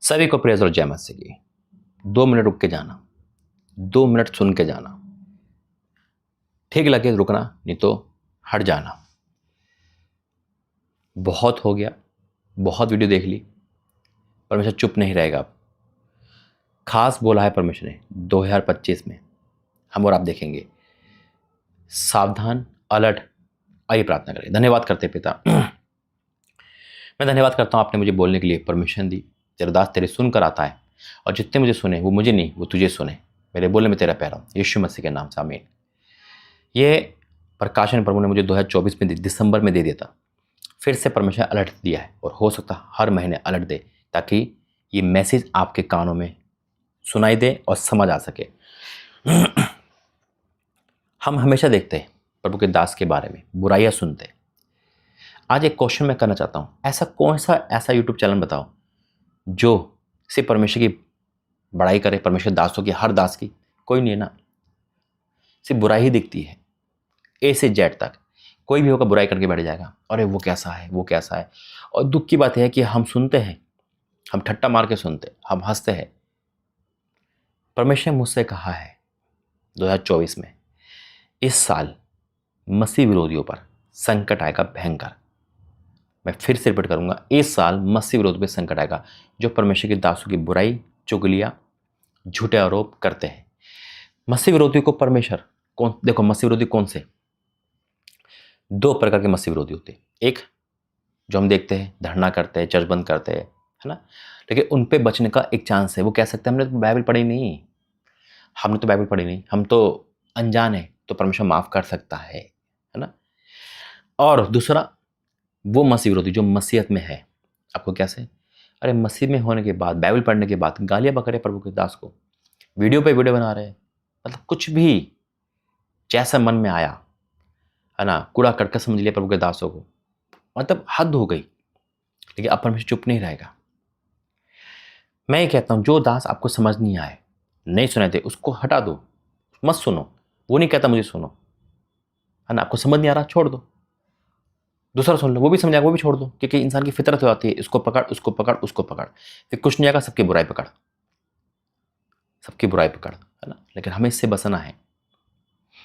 सभी को प्रेज और जय मसीह की। 2 मिनट रुक के जाना, 2 मिनट सुन के जाना, ठीक लगे रुकना, नहीं तो हट जाना। बहुत हो गया, बहुत वीडियो देख ली, परमेश्वर चुप नहीं रहेगा। अब खास बोला है परमेश्वर ने 2025 में हम और आप देखेंगे। सावधान, अलर्ट। आइए प्रार्थना करें। धन्यवाद करते पिता, मैं धन्यवाद करता हूँ आपने मुझे बोलने के लिए परमिशन दी। तेरा दास तेरे सुनकर आता है, और जितने मुझे सुने वो मुझे नहीं, वो तुझे सुने। मेरे बोलने में तेरा पैरा हूँ, यीशु मसीह के नाम से आमीन। ये प्रकाशन प्रभु ने मुझे 2024 में दिसंबर में दे दिया था। फिर से परमेश्वर अलर्ट दिया है, और हो सकता हर महीने अलर्ट दे, ताकि ये मैसेज आपके कानों में सुनाई दे और समझ आ सके। हम हमेशा देखते हैं प्रभु के दास के बारे में बुराइयां सुनते। आज एक क्वेश्चन मैं करना चाहता हूं, ऐसा कौन सा ऐसा यूट्यूब चैनल बताओ जो सिर्फ परमेश्वर की बड़ाई करे, परमेश्वर दासों की, हर दास की? कोई नहीं है ना, सिर्फ बुराई ही दिखती है। ए से जेड तक कोई भी होगा बुराई करके बैठ जाएगा, अरे वो कैसा है, वो कैसा है। और दुख की बात यह है कि हम सुनते हैं, हम ठट्टा मार के सुनते, हम हंसते हैं। परमेश्वर ने मुझसे कहा है 2024 में, इस साल मसीह विरोधियों पर संकट आएगा भयंकर। मैं फिर से रिपीट करूंगा, इस साल मसीह विरोध पे संकट आएगा, जो परमेश्वर के दासों की बुराई, चुगलियां, झूठे आरोप करते हैं। मसीह विरोधी को परमेश्वर कौन, देखो मसीह विरोधी कौन से? 2 प्रकार के मसीह विरोधी होते हैं। एक जो हम देखते हैं धरना करते हैं, चर्च बंद करते हैं, है ना, लेकिन उन पे बचने का एक चांस है। वो कह सकते हैं हमने तो बाइबल पढ़ी नहीं, हमने तो बाइबल पढ़ी नहीं, हम तो अनजान है, तो परमेश्वर माफ कर सकता है ना। और दूसरा वो मसीह विरोधी जो मसीहत में है। आपको कैसे? अरे मसीह में होने के बाद, बाइबल पढ़ने के बाद गालियां बक रहे प्रभु के दास को, वीडियो पे वीडियो बना रहे हैं, मतलब कुछ भी जैसा मन में आया, है ना, कूड़ा करकट समझ लिया प्रभु के दासों को। मतलब हद हो गई। लेकिन अब परमेश्वर चुप नहीं रहेगा। मैं ये कहता हूं, जो दास आपको समझ नहीं आए, नहीं सुने थे, उसको हटा दो, मत सुनो। वो नहीं कहता मुझे सुनो, है ना, आपको समझ नहीं आ रहा, छोड़ दो, दूसरा सुन लो, वो भी समझाएगा, वो भी छोड़ दो। क्योंकि इंसान की फितरत हो जाती है, इसको पकड़, उसको पकड़, उसको पकड़, फिर कुछ नहीं आएगा, सबकी बुराई पकड़, सबकी बुराई पकड़, है ना। लेकिन हमें इससे बचना है।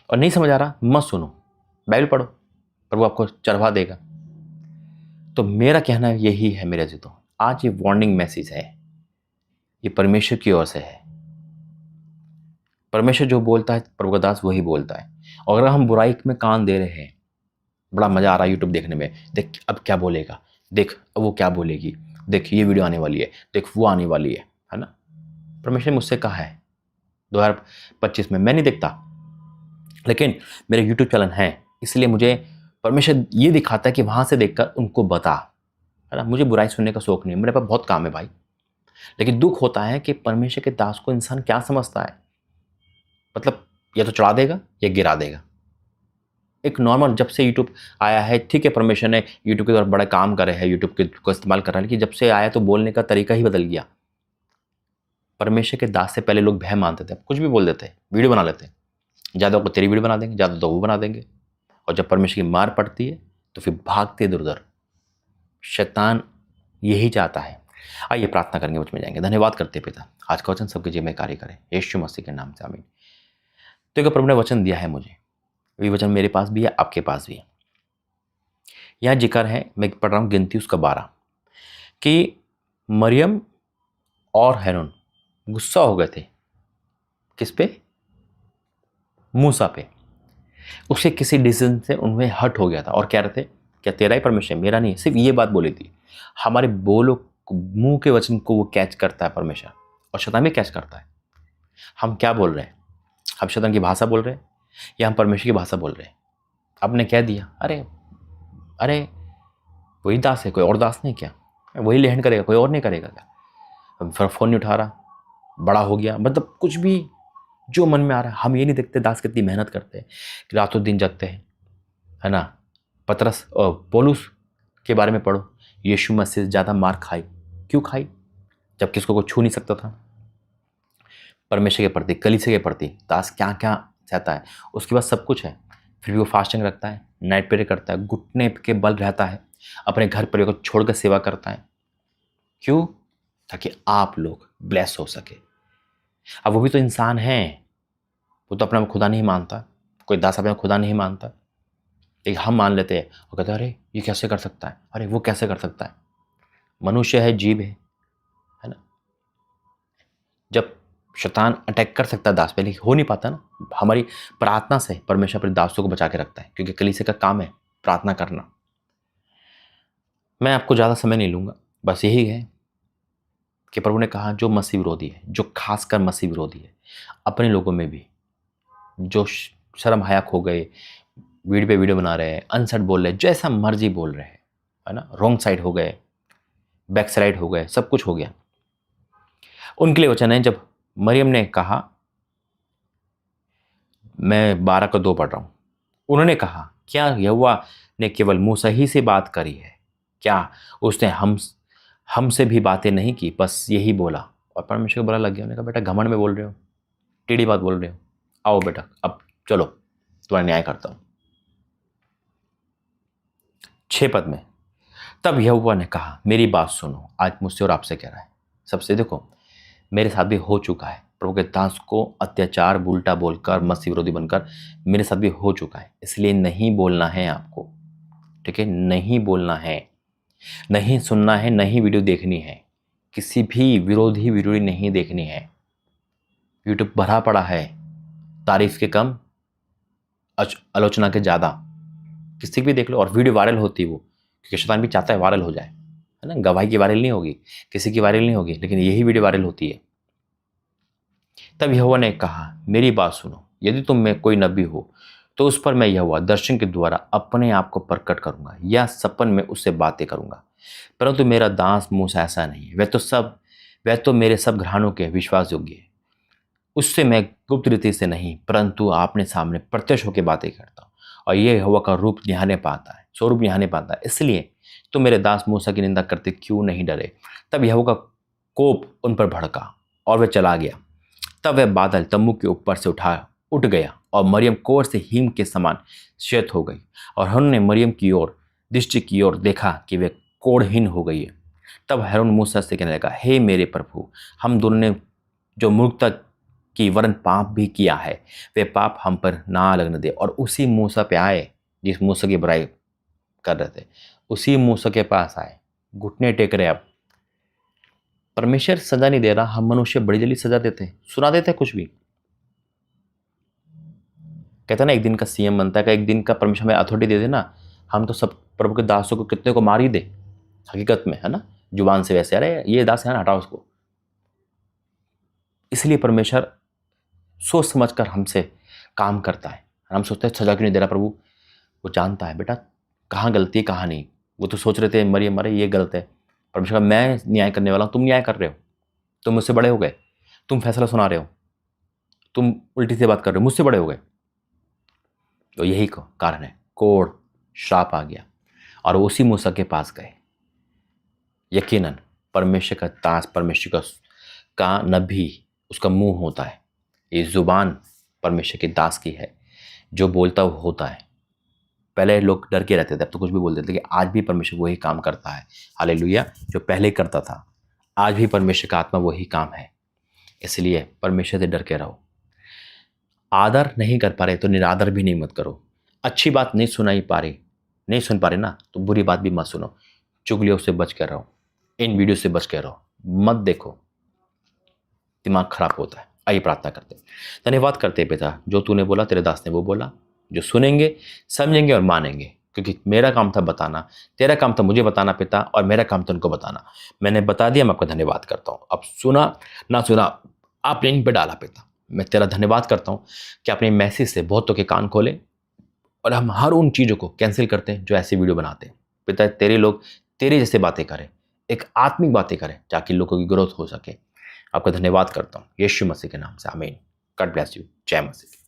और नहीं समझ आ रहा, मत सुनो, बाइबल पढ़ो, प्रभु आपको चढ़वा देगा। तो मेरा कहना यही है, मेरे जीतो, आज ये वार्निंग मैसेज है, ये परमेश्वर की ओर से है। परमेश्वर जो बोलता है, प्रभु का दास वही बोलता है। और अगर हम बुराई में कान दे रहे हैं, बड़ा मजा आ रहा है यूट्यूब देखने में, देख अब क्या बोलेगा, देख अब वो क्या बोलेगी, देख ये वीडियो आने वाली है, देख वो आने वाली है ना। परमेश्वर ने मुझसे कहा है 2025 में, मैं नहीं देखता, लेकिन मेरे यूट्यूब चैनल है, इसलिए मुझे परमेश्वर ये दिखाता है कि वहां से देखकर उनको बता, है ना। मुझे बुराई सुनने का शौक नहीं है, मेरे पास बहुत काम है भाई। लेकिन दुख होता है कि परमेश्वर के दास को इंसान क्या समझता है, मतलब या तो चढ़ा देगा या गिरा देगा। एक नॉर्मल, जब से यूट्यूब आया है, ठीक है, परमेश्वर ने यूट्यूब के द्वारा बड़ा काम करे है, यूट्यूब के को इस्तेमाल कर रहा है, लेकिन जब से आया तो बोलने का तरीका ही बदल गया। परमेश्वर के दास से पहले लोग भय मानते थे, कुछ भी बोल देते, वीडियो बना लेते, ज़्यादा को तेरी वीडियो बना देंगे, ज़्यादा तो वो बना देंगे। और जब परमेश्वर की मार पड़ती है तो फिर भागते इधर उधर। शैतान यही चाहता है। आइए प्रार्थना करेंगे, उसमें जाएंगे। धन्यवाद करते पिता, आज का वचन सबके जीवन में कार्य करे, यीशु मसीह के नाम से आमीन। तो प्रभु ने वचन दिया है मुझे, ये वचन मेरे पास भी है, आपके पास भी है। यहाँ जिक्र है, मैं पढ़ रहा हूँ गिनती उसका 12, कि मरियम और हैरून गुस्सा हो गए थे। किस पे? मूसा पे। उसके किसी डिसीजन से उन्हें हट हो गया था, और कह रहे थे क्या तेरा ही परमेश्वर, मेरा नहीं। सिर्फ ये बात बोली थी। हमारे बोलो मुंह के वचन को वो कैच करता है परमेश्वर, और शैतान भी कैच करता है। हम क्या बोल रहे हैं? हम शैतान की भाषा बोल रहे हैं या हम परमेश्वर की भाषा बोल रहे हैं? आपने कह दिया, अरे अरे वही दास है, कोई और दास नहीं क्या? वही लेहन करेगा, कोई और नहीं करेगा क्या? फिर फ़ोन नहीं उठा रहा, बड़ा हो गया, मतलब कुछ भी जो मन में आ रहा है। हम ये नहीं देखते दास कितनी मेहनत करते हैं, कि रातों दिन जगते हैं, है ना। पतरस और पौलुस के बारे में पढ़ो, यीशु मसीह से ज़्यादा मार खाई। क्यों खाई? जब किसको कोई छू नहीं सकता था। परमेश्वर के प्रति, कलीसिया के प्रति दास क्या क्या चाहता है, उसके बाद सब कुछ है, फिर भी वो फास्टिंग रखता है, नाइट प्रेयर करता है, घुटने के बल रहता है, अपने घर परिवार को छोड़कर सेवा करता है। क्यों? ताकि आप लोग ब्लेस हो सके। अब वो भी तो इंसान हैं, वो तो अपना खुदा नहीं मानता, कोई दास अपना खुदा नहीं मानता। एक हम मान लेते हैं और कहते हैं अरे ये कैसे कर सकता है, अरे वो कैसे कर सकता है। मनुष्य है, जीव है ना। जब शैतान अटैक कर सकता है दास पे, लेकिन हो नहीं पाता ना। हमारी प्रार्थना से परमेश्वर अपने दासों को बचा के रखता है, क्योंकि कलीसिया का काम है प्रार्थना करना। मैं आपको ज़्यादा समय नहीं लूँगा, बस यही है कि प्रभु ने कहा जो मसीह विरोधी है, जो खासकर मसीह विरोधी है, अपने लोगों में भी जो शर्म हया खो गए, वीडियो पे वीडियो बना रहे हैं, अनसट बोल रहे हैं, जैसा मर्जी बोल रहे हैं, है ना, रॉन्ग साइड हो गए, बैक साइड हो गए, सब कुछ हो गया। उनके लिए वचन है, जब मरियम ने कहा मैं 12 को 2 पढ़ रहा हूँ, उन्होंने कहा क्या यहोवा ने केवल मूसा ही से बात करी है, क्या उसने हमसे भी बातें नहीं की, बस यही बोला। और परमेश्वर को बुरा लग गया, उन्होंने कहा बेटा घमंड में बोल रहे हो, टेढ़ी बात बोल रहे हो, आओ बेटा अब चलो तुम्हारा न्याय करता हूँ। 6 पद में, तब यहोवा ने कहा मेरी बात सुनो, आज मुझसे और आपसे कह रहा है। सबसे देखो, मेरे साथ भी हो चुका है, प्रभु के दास को अत्याचार उल्टा बोलकर मसीह विरोधी बनकर मेरे साथ भी हो चुका है। इसलिए नहीं बोलना है आपको, ठीक है, नहीं बोलना है, नहीं सुनना है, नहीं वीडियो देखनी है, किसी भी विरोधी वीडियो नहीं देखनी है। यूट्यूब भरा पड़ा है तारीफ के कम, आलोचना के ज़्यादा। किसी भी देख लो, और वीडियो वायरल होती है वो, क्योंकि शैतान भी चाहता है वायरल हो जाए, है ना। गवाही की वायरल नहीं होगी, किसी की वायरल नहीं होगी, लेकिन यही वीडियो वायरल होती है। तब यहोवा ने कहा मेरी बात सुनो, यदि तुम में कोई नबी हो तो उस पर मैं यहोवा दर्शन के द्वारा अपने आप को प्रकट करूंगा या सपन में उससे बातें करूंगा। परंतु मेरा दास मूसा ऐसा नहीं है, वह तो मेरे सब घरानों के विश्वास योग्य है। उससे मैं गुप्त रीति से नहीं, परंतु आपने सामने प्रत्यक्ष होकर बातें करता हूँ, और ये यहोवा का रूप निहाने पाता है, स्वरूप निहाने पाता है। इसलिए तो मेरे दास मूसा की निंदा करते क्यों नहीं डरे। तब यहोवा का कोप उन पर भड़का और वह चला गया। तब वह बादल तम्बू के ऊपर से उठ गया, और मरियम कोर से हिम के समान श्वेत हो गई। और हरून ने मरियम की ओर दृष्टि की ओर देखा कि वह कोढ़हीन हो गई है। तब हरून मूसा से कहने लगा, हे मेरे प्रभु, हम दोनों ने जो मूर्खता की वरन पाप भी किया है, वे पाप हम पर ना लगने दे। और उसी मूसा पे आए जिस मूसा की बुराई कर रहे थे, उसी मूसा के पास आए, घुटने टेक रहे। अब परमेश्वर सजा नहीं दे रहा, हम मनुष्य बड़ी जल्दी सजा देते हैं, सुना देते हैं कुछ भी। कहता ना एक दिन का सीएम बनता है, एक दिन का परमेश्वर में अथॉरिटी दे देना, हम तो सब प्रभु के दासों को कितने को मार ही दे हकीकत में, है ना, जुबान से वैसे, अरे ये दास है ना, हटाओ उसको। इसलिए परमेश्वर सोच समझ कर हमसे काम करता है। हम सोचते हैं सजा क्यों नहीं दे रहा प्रभु, वो जानता है बेटा कहाँ गलती है कहाँ नहीं। वो तो सोच रहे थे मरियम अरे ये गलत है, परमेश्वर मैं न्याय करने वाला हूँ, तुम न्याय कर रहे हो, तुम मुझसे बड़े हो गए, तुम फैसला सुना रहे हो, तुम उल्टी से बात कर रहे हो, मुझसे बड़े हो गए। तो यही कारण है, कोढ़ श्राप आ गया और उसी मूसा के पास गए। यकीनन परमेश्वर का दास, परमेश्वर का नबी, उसका मुंह होता है, ये जुबान परमेश्वर के दास की है, जो बोलता वो होता है। पहले लोग डर के रहते थे, अब तो कुछ भी बोल देते, लेकिन आज भी परमेश्वर वही काम करता है। हालेलुया, जो पहले करता था आज भी परमेश्वर का आत्मा वही काम है। इसलिए परमेश्वर से डर के रहो। आदर नहीं कर पा रहे तो निरादर भी नहीं मत करो। अच्छी बात नहीं सुनाई पा रही, नहीं सुन पा रहे ना, तो बुरी बात भी मत सुनो। चुगलियों से बच कर रहो, इन वीडियो से बच कर रहो, मत देखो, दिमाग खराब होता है। आइए प्रार्थना करते हैं। धन्यवाद करते हैं पिता, जो तूने बोला तेरे दास ने वो बोला, जो सुनेंगे समझेंगे और मानेंगे, क्योंकि मेरा काम था बताना, तेरा काम था मुझे बताना पिता, और मेरा काम था उनको बताना। मैंने बता दिया, मैं आपका धन्यवाद करता हूँ। अब सुना ना सुना आपने इन पर डाला पिता, मैं तेरा धन्यवाद करता हूँ कि अपने मैसेज से बहुतों के कान खोले, और हम हर उन चीज़ों को कैंसिल करते हैं जो ऐसी वीडियो बनाते हैं पिता। तेरे लोग तेरे जैसे बातें करें, एक आत्मिक बातें करें, ताकि लोगों की ग्रोथ हो सके। आपका धन्यवाद करता हूँ यीशु मसीह के नाम से, आमीन। God bless you. जय मसीह।